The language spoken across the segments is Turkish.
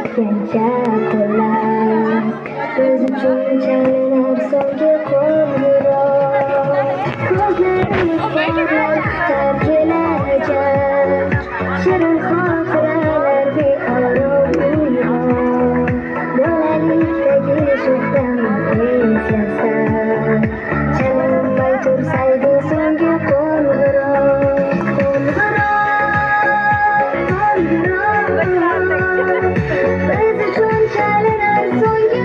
yetgancha qo'llar biz uchun chalinar so'nggi qo'ng'iroq ko'zlarimiz porlar kutar kelajak shirin xotiralar beorom uyg'on bolalikdagi sho'xdamni eslasam chalinmay tursaydi so'nggi qo'ng'iroq biz uchun chalinar so'nggi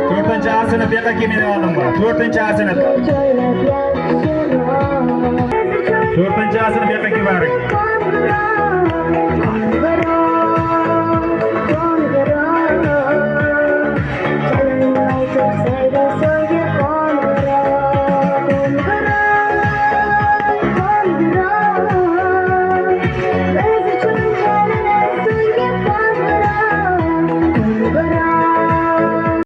To'rtinchi A sinf bu yoqqa kelmay oldim bor. To'rtinchi A sinf. To'rtinchi A sinf bu yoqqa kelib boring.